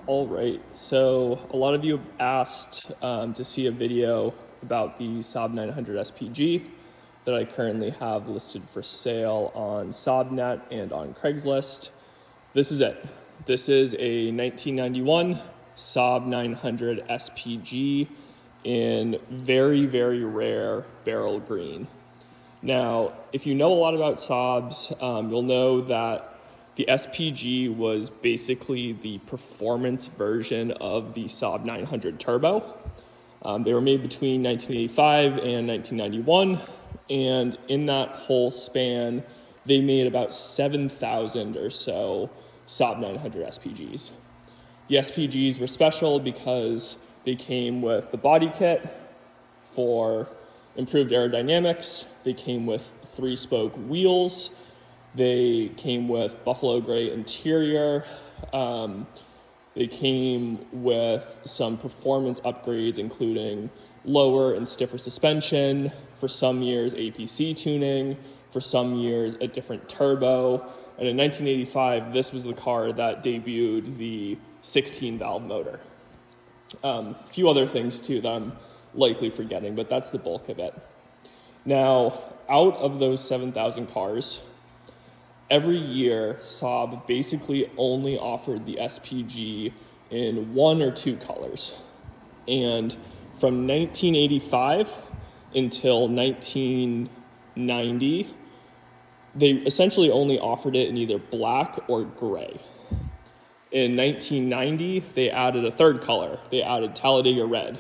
All right, so a lot of you have asked to see a video about the Saab 900 SPG that I currently have listed for sale on SaabNet and on Craigslist. This is it. This is a 1991 Saab 900 SPG in very, very rare Beryl green. Now, if you know a lot about Saabs, you'll know that the SPG was basically the performance version of the Saab 900 Turbo. They were made between 1985 and 1991, and in that whole span, they made about 7,000 or so Saab 900 SPGs. The SPGs were special because they came with the body kit for improved aerodynamics. They came with 3-spoke wheels. They came with buffalo gray interior. They came with some performance upgrades, including lower and stiffer suspension, for some years APC tuning, for some years a different turbo. And in 1985, this was the car that debuted the 16-valve motor. A few other things too that I'm likely forgetting, but that's the bulk of it. Now, out of those 7,000 cars, every year Saab basically only offered the SPG in 1 or 2 colors. And from 1985 until 1990, they essentially only offered it in either black or gray. In 1990, they added a third color. They added Talladega red.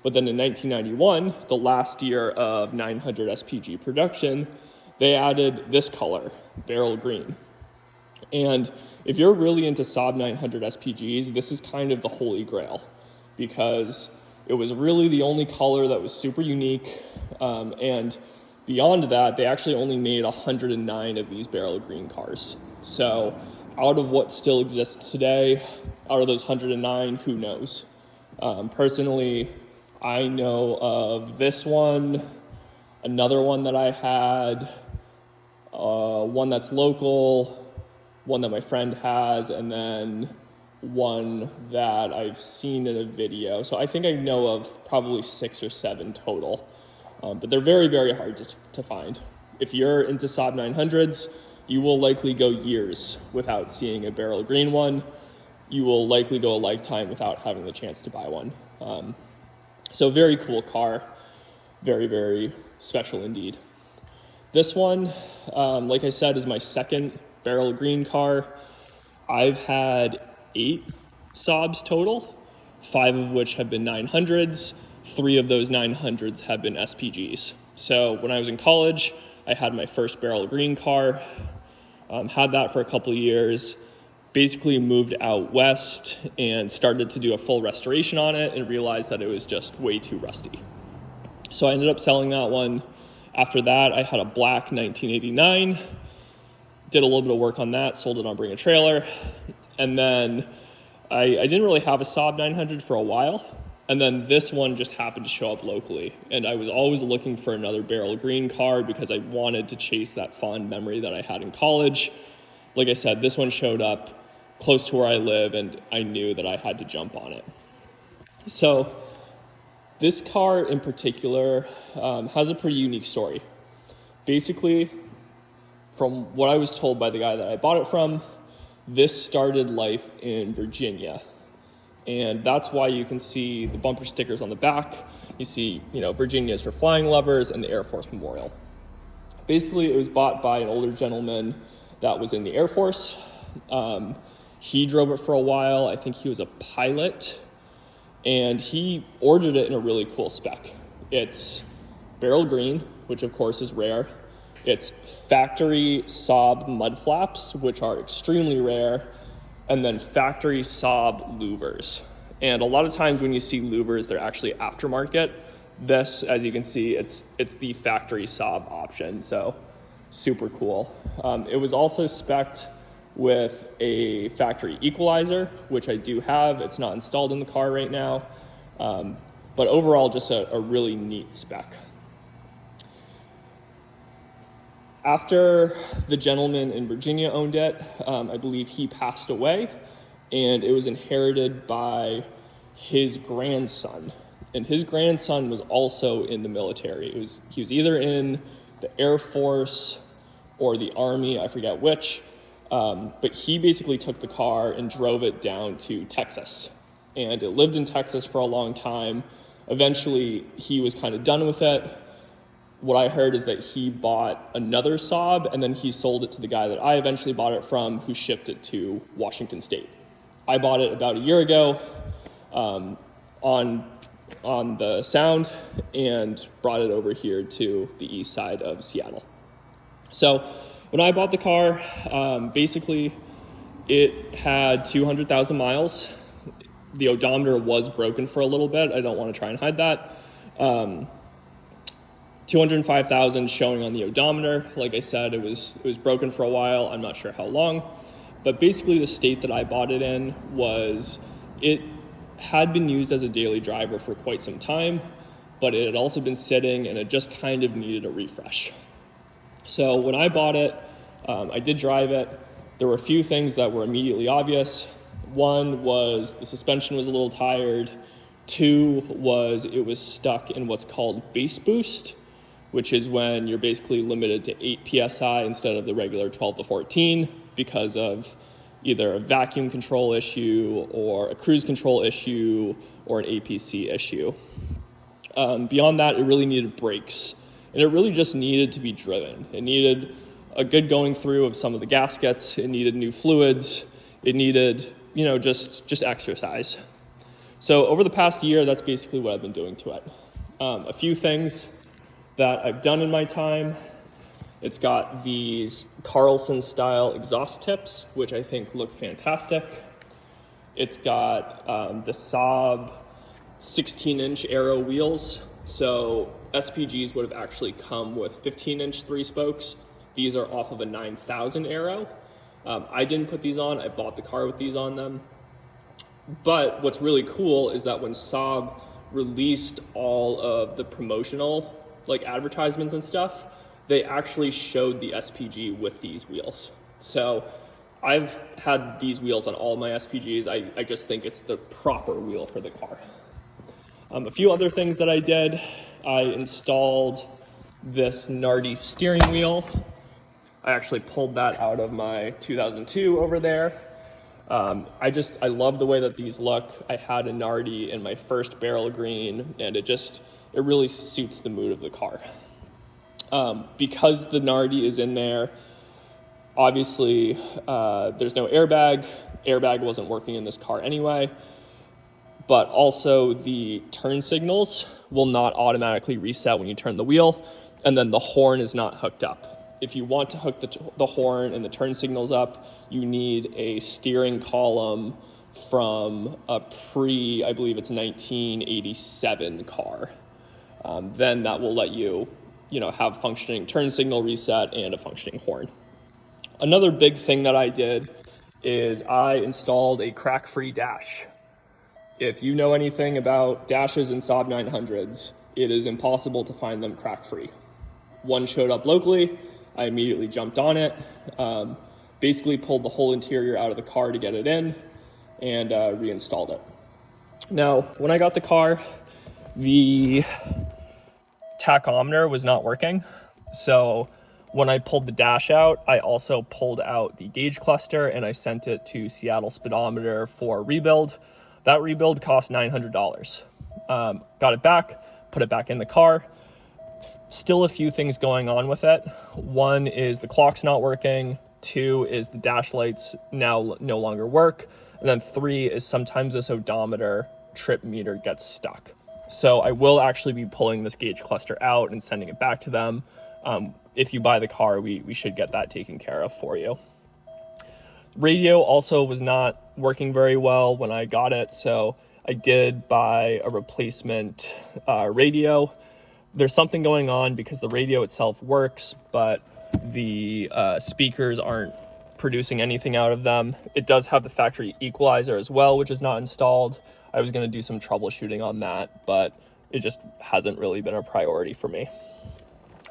But then in 1991, the last year of 900 SPG production, they added this color, Beryl green. And if you're really into Saab 900 SPGs, this is kind of the holy grail, because it was really the only color that was super unique. And beyond that, they actually only made 109 of these Beryl green cars. So out of what still exists today, out of those 109, who knows? Personally, I know of this one, another one that I had, one that's local, one that my friend has, and then one that I've seen in a video. So I think I know of probably 6 or 7 total, but they're very, very hard to find. If you're into Saab 900s, you will likely go years without seeing a Beryl green one. You will likely go a lifetime without having the chance to buy one. So very cool car, very, very special indeed. This one, like I said, is my second Beryl green car. I've had 8 Saabs total, 5 of which have been 900s. 3 of those 900s have been SPGs. So when I was in college, I had my first Beryl green car, had that for a couple of years, basically moved out west and started to do a full restoration on it and realized that it was just way too rusty. So I ended up selling that one. After that, I had a black 1989, did a little bit of work on that, sold it on Bring a Trailer, and then I didn't really have a Saab 900 for a while, and then this one just happened to show up locally, and I was always looking for another Beryl green car because I wanted to chase that fond memory that I had in college. Like I said, this one showed up close to where I live, and I knew that I had to jump on it. So this car in particular has a pretty unique story. Basically, from what I was told by the guy that I bought it from, this started life in Virginia. And that's why you can see the bumper stickers on the back. You see, Virginia is for flying lovers and the Air Force Memorial. Basically, it was bought by an older gentleman that was in the Air Force. He drove it for a while. I think he was a pilot. And he ordered it in a really cool spec. It's Beryl green, which of course is rare. It's factory Saab mud flaps, which are extremely rare, and then factory Saab louvers. And a lot of times when you see louvers, they're actually aftermarket. This, as you can see, it's the factory Saab option, so super cool. It was also spec'd with a factory equalizer, which I do have. It's not installed in the car right now, but overall just a really neat spec. After the gentleman in Virginia owned it, I believe he passed away, and it was inherited by his grandson. And his grandson was also in the military. He was either in the Air Force or the Army, I forget which, but he basically took the car and drove it down to Texas. And it lived in Texas for a long time. Eventually, he was kind of done with it. What I heard is that he bought another Saab, and then he sold it to the guy that I eventually bought it from, who shipped it to Washington State. I bought it about a year ago on the Sound and brought it over here to the east side of Seattle. So when I bought the car, basically it had 200,000 miles. The odometer was broken for a little bit. I don't want to try and hide that. 205,000 showing on the odometer. Like I said, it was broken for a while. I'm not sure how long. But basically the state that I bought it in was, it had been used as a daily driver for quite some time, but it had also been sitting and it just kind of needed a refresh. So when I bought it, I did drive it. There were a few things that were immediately obvious. One was the suspension was a little tired. Two was it was stuck in what's called base boost, which is when you're basically limited to 8 PSI instead of the regular 12 to 14 because of either a vacuum control issue or a cruise control issue or an APC issue. Beyond that, it really needed brakes, and it really just needed to be driven. It needed a good going through of some of the gaskets. It needed new fluids. It needed, just exercise. So over the past year, that's basically what I've been doing to it. A few things that I've done in my time. It's got these Carlson style exhaust tips, which I think look fantastic. It's got the Saab 16-inch aero wheels. So SPGs would have actually come with 15-inch 3-spokes. These are off of a 9000 aero. I didn't put these on. I bought the car with these on them. But what's really cool is that when Saab released all of the promotional advertisements and stuff, they actually showed the SPG with these wheels. So I've had these wheels on all my SPGs. I just think it's the proper wheel for the car. A few other things that I did, I installed this Nardi steering wheel. I actually pulled that out of my 2002 over there. I love the way that these look. I had a Nardi in my first Beryl green, and it really suits the mood of the car. Because the Nardi is in there, obviously there's no airbag. Airbag wasn't working in this car anyway. But also the turn signals will not automatically reset when you turn the wheel, and then the horn is not hooked up. If you want to hook the horn and the turn signals up, you need a steering column from a I believe it's 1987 car. Then that will let you, have functioning turn signal reset and a functioning horn. Another big thing that I did is I installed a crack-free dash. If you know anything about dashes in Saab 900s, it is impossible to find them crack-free. One showed up locally. I immediately jumped on it, basically pulled the whole interior out of the car to get it in, and reinstalled it. Now, when I got the car, the tachometer was not working. So when I pulled the dash out, I also pulled out the gauge cluster and I sent it to Seattle Speedometer for rebuild. That rebuild cost $900. Got it back, put it back in the car. Still a few things going on with it. One is the clock's not working. Two is the dash lights now no longer work. And then three is sometimes this odometer trip meter gets stuck. So I will actually be pulling this gauge cluster out and sending it back to them. If you buy the car, we should get that taken care of for you. Radio also was not working very well when I got it, so I did buy a replacement radio. There's something going on because the radio itself works, but the speakers aren't producing anything out of them. It does have the factory equalizer as well, which is not installed. I was going to do some troubleshooting on that, but it just hasn't really been a priority for me.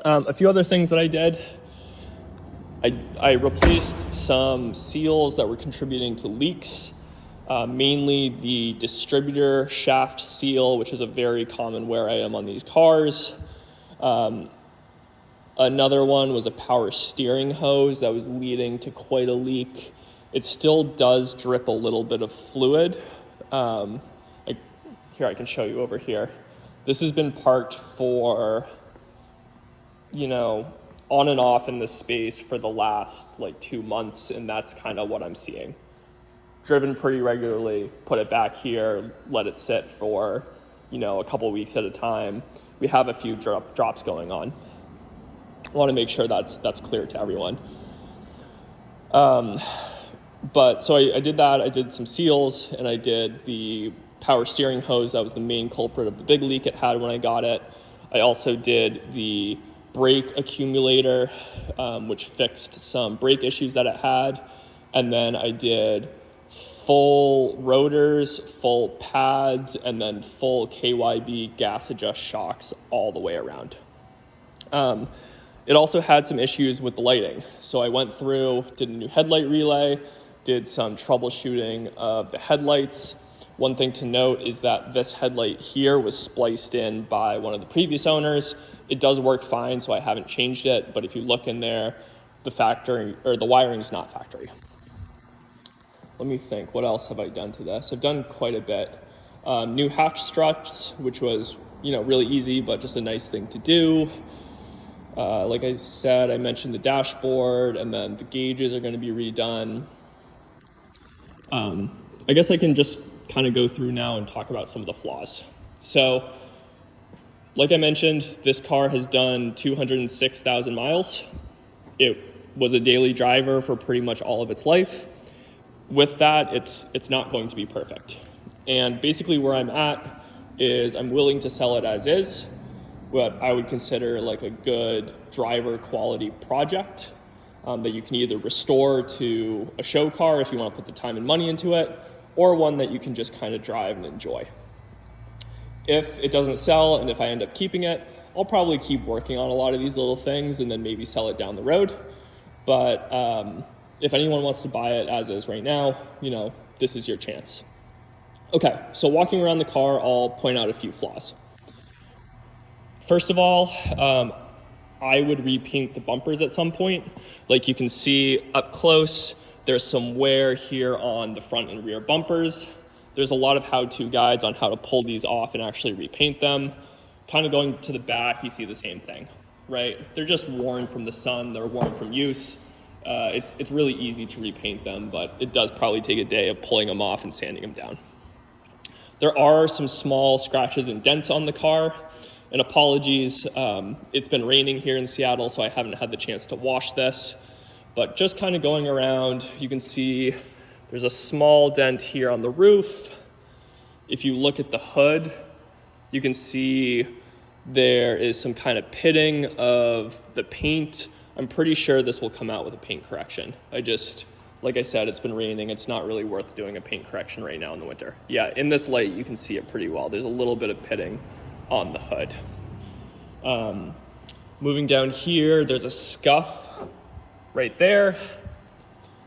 A few other things that I did. I replaced some seals that were contributing to leaks. mainly the distributor shaft seal, which is a very common wear item on these cars. Another one was a power steering hose that was leading to quite a leak. It still does drip a little bit of fluid. Here, I can show you over here. This has been parked for, on and off in this space for the last 2 months, and that's kind of what I'm seeing. Driven pretty regularly, put it back here, let it sit for, a couple weeks at a time. We have a few drops going on. I want to make sure that's clear to everyone. But so I did that. I did some seals, and I did the power steering hose. That was the main culprit of the big leak it had when I got it. I also did the brake accumulator, which fixed some brake issues that it had. And then I did full rotors, full pads, and then full KYB gas adjust shocks all the way around. It also had some issues with the lighting. So I went through, did a new headlight relay, did some troubleshooting of the headlights. One thing to note is that this headlight here was spliced in by one of the previous owners. It does work fine, so I haven't changed it, but if you look in there, the wiring is not factory. Let me think, what else have I done to this? I've done quite a bit. New hatch struts, which was, really easy, but just a nice thing to do. Like I said, I mentioned the dashboard, and then the gauges are going to be redone. I guess I can just kind of go through now and talk about some of the flaws. So, like I mentioned, this car has done 206,000 miles. It was a daily driver for pretty much all of its life. With that, it's not going to be perfect. And basically where I'm at is I'm willing to sell it as is, what I would consider like a good driver quality project that you can either restore to a show car if you want to put the time and money into it, or one that you can just kind of drive and enjoy. If it doesn't sell and if I end up keeping it, I'll probably keep working on a lot of these little things and then maybe sell it down the road. But if anyone wants to buy it as is right now, this is your chance. Okay, so walking around the car, I'll point out a few flaws. First of all, I would repaint the bumpers at some point. Like you can see up close, there's some wear here on the front and rear bumpers. There's a lot of how-to guides on how to pull these off and actually repaint them. Kind of going to the back, you see the same thing, right? They're just worn from the sun, they're worn from use. It's really easy to repaint them, but it does probably take a day of pulling them off and sanding them down. There are some small scratches and dents on the car, and apologies, it's been raining here in Seattle, so I haven't had the chance to wash this, but just kind of going around, you can see there's a small dent here on the roof. If you look at the hood, you can see there is some kind of pitting of the paint. I'm pretty sure this will come out with a paint correction. Like I said, it's been raining. It's not really worth doing a paint correction right now in the winter. Yeah, in this light, you can see it pretty well. There's a little bit of pitting on the hood. Moving down here, there's a scuff right there.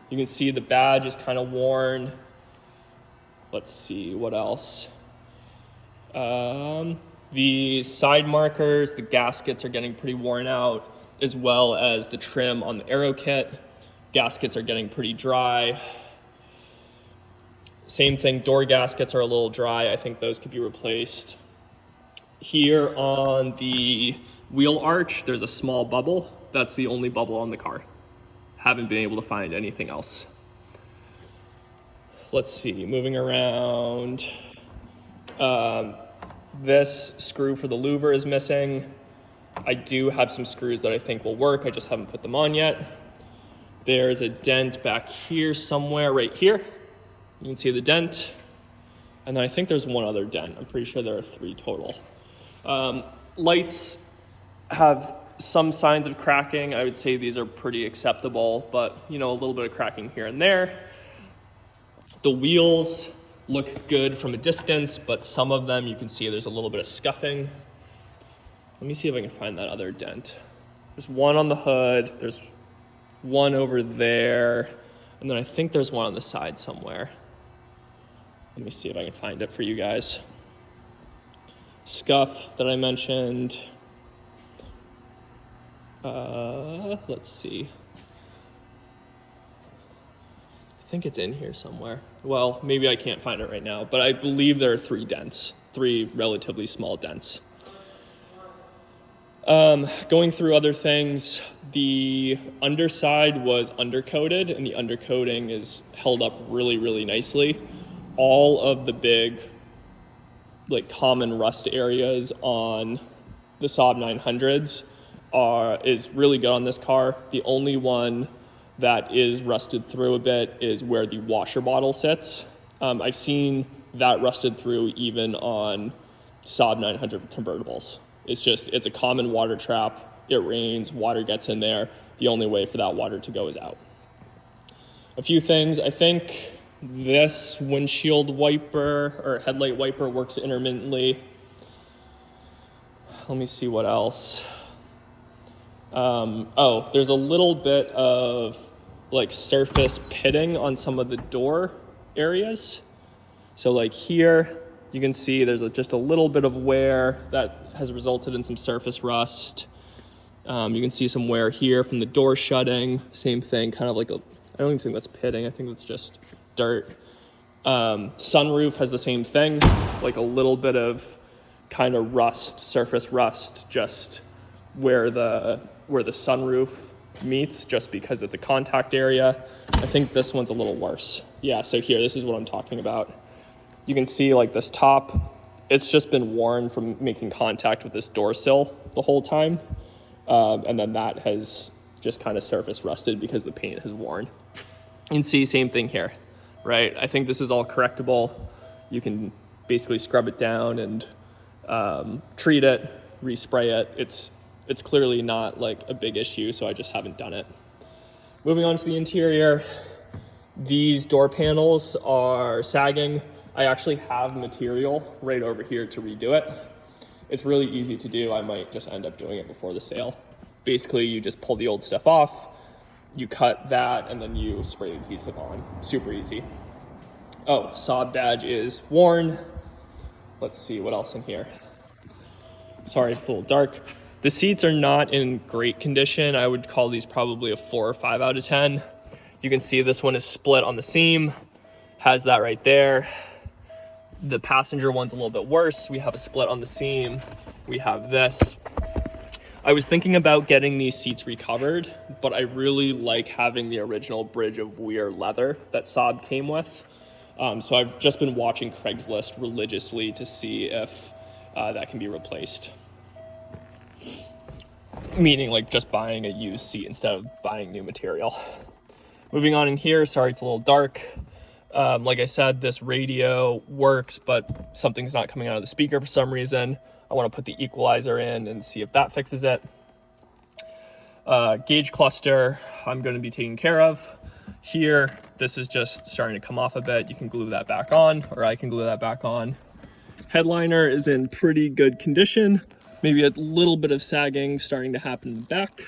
You can see the badge is kind of worn. Let's see, what else? The side markers, the gaskets are getting pretty worn out, as well as the trim on the aero kit. Gaskets are getting pretty dry. Same thing, door gaskets are a little dry. I think those could be replaced. Here on the wheel arch, there's a small bubble. That's the only bubble on the car. Haven't been able to find anything else. Let's see, moving around. This screw for the louver is missing. I do have some screws that I think will work. I just haven't put them on yet. There's a dent back here somewhere, right here. You can see the dent. And then I think there's one other dent. I'm pretty sure there are 3 total. Lights have some signs of cracking. I would say these are pretty acceptable, but a little bit of cracking here and there. The wheels look good from a distance, but some of them you can see there's a little bit of scuffing. Let me see if I can find that other dent. There's one on the hood, there's one over there, and then I think there's one on the side somewhere. Let me see if I can find it for you guys. Scuff that I mentioned. Let's see. I think it's in here somewhere. Well, maybe I can't find it right now, but I believe there are 3 dents, 3 relatively small dents. Going through other things, the underside was undercoated, and the undercoating is held up really, really nicely. All of the big, like, common rust areas on the Saab 900s is really good on this car. The only one that is rusted through a bit is where the washer bottle sits. I've seen that rusted through even on Saab 900 convertibles. It's a common water trap. It rains, water gets in there. The only way for that water to go is out. A few things, I think this windshield wiper or headlight wiper works intermittently. Let me see what else. There's a little bit of like surface pitting on some of the door areas. So like here, you can see there's just a little bit of wear that has resulted in some surface rust. You can see some wear here from the door shutting. Same thing, kind of like I don't even think that's pitting. I think that's just dirt. Sunroof has the same thing, like a little bit of kind of rust, surface rust, just where the sunroof meets, just because it's a contact area. I think this one's a little worse. Yeah, so here, this is what I'm talking about. You can see like this top, it's just been worn from making contact with this door sill the whole time. And then that has just kind of surface rusted because the paint has worn. You can see same thing here, right? I think this is all correctable. You can basically scrub it down and treat it, respray it. It's clearly not like a big issue, so I just haven't done it. Moving on to the interior, these door panels are sagging. I actually have material right over here to redo it. It's really easy to do. I might just end up doing it before the sale. Basically, you just pull the old stuff off, you cut that, and then you spray adhesive on. Super easy. Oh, Saab badge is worn. Let's see what else in here. Sorry, it's a little dark. The seats are not in great condition. I would call these probably a 4 or 5 out of 10. You can see this one is split on the seam, has that right there. The passenger one's a little bit worse. We have a split on the seam. We have this. I was thinking about getting these seats recovered, but I really like having the original Bridge of Weir leather that Saab came with. So I've just been watching Craigslist religiously to see if that can be replaced. Meaning like just buying a used seat instead of buying new material. Moving on in here, sorry it's a little dark. Like I said, this radio works, but something's not coming out of the speaker for some reason. I want to put the equalizer in and see if that fixes it. Gauge cluster, I'm going to be taking care of. Here, this is just starting to come off a bit. You can glue that back on, or I can glue that back on. Headliner is in pretty good condition. Maybe a little bit of sagging starting to happen in the back.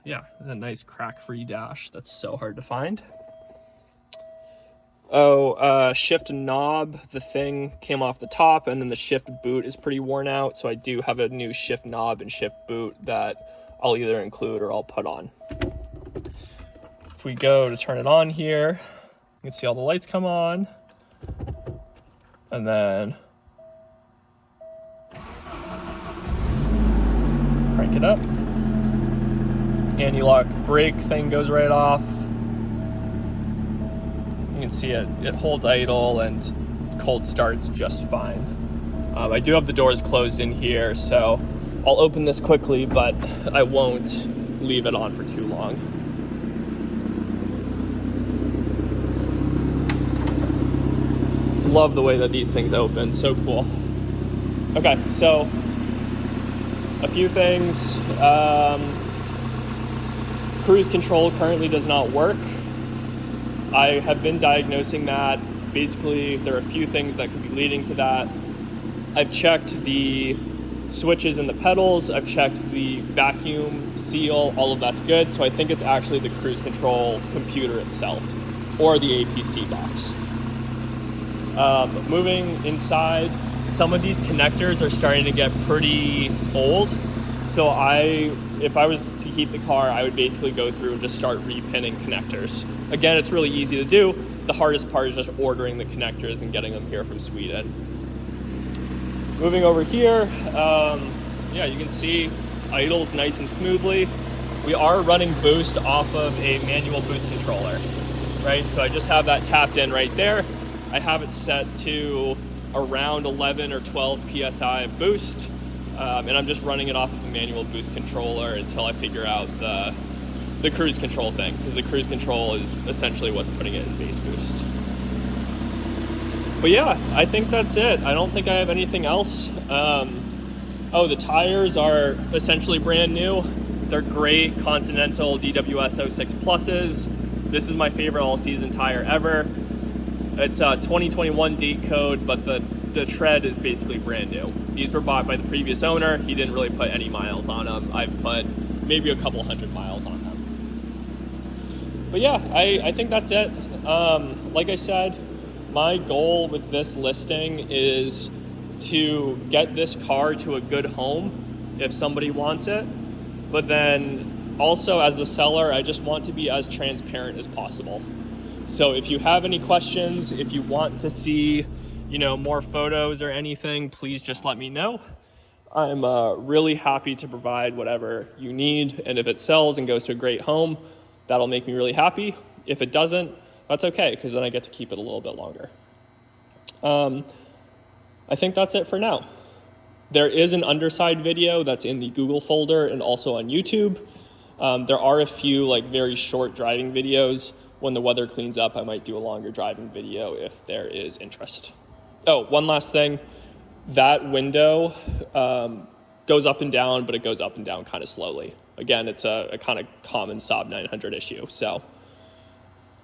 Yeah, a nice crack-free dash. That's so hard to find. Shift knob, the thing came off the top, and then the shift boot is pretty worn out, so I do have a new shift knob and shift boot that I'll either include or I'll put on. If we go to turn it on here, you can see all the lights come on, and then crank it up. Anti-lock brake thing goes right off. You can see it holds idle and cold starts just fine. I do have the doors closed in here, so I'll open this quickly, but I won't leave it on for too long. Love the way that these things open, so cool. Okay, so a few things. Cruise control currently does not work. I have been diagnosing that. Basically, there are a few things that could be leading to that. I've checked the switches and the pedals. I've checked the vacuum seal. All of that's good. So I think it's actually the cruise control computer itself or the APC box. Moving inside, some of these connectors are starting to get pretty old. So if I was to heat the car, I would basically go through and just start repinning connectors. Again, it's really easy to do. The hardest part is just ordering the connectors and getting them here from Sweden. Moving over here, yeah, you can see idles nice and smoothly. We are running boost off of a manual boost controller, right? So I just have that tapped in right there. I have it set to around 11 or 12 PSI of boost, and I'm just running it off of a manual boost controller until I figure out the cruise control thing, because the cruise control is essentially what's putting it in base boost. But yeah, I think that's it. I don't think I have anything else. Oh, the tires are essentially brand new. They're great Continental DWS 06 Pluses. This is my favorite all-season tire ever. It's a 2021 date code, but the tread is basically brand new. These were bought by the previous owner. He didn't really put any miles on them. I've put maybe a couple hundred miles on them. But yeah, I think that's it. Like I said, my goal with this listing is to get this car to a good home if somebody wants it. But then also as the seller, I just want to be as transparent as possible. So if you have any questions, if you want to see, more photos or anything, please just let me know. I'm really happy to provide whatever you need. And if it sells and goes to a great home, that'll make me really happy. If it doesn't, that's okay, because then I get to keep it a little bit longer. I think that's it for now. There is an underside video that's in the Google folder and also on YouTube. There are a few very short driving videos. When the weather cleans up, I might do a longer driving video if there is interest. Oh, one last thing. That window goes up and down, but it goes up and down kind of slowly. Again, it's a kind of common Saab 900 issue. So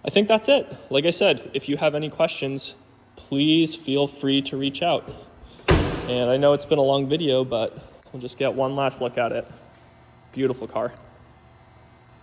I think that's it. Like I said, if you have any questions, please feel free to reach out. And I know it's been a long video, but we'll just get one last look at it. Beautiful car.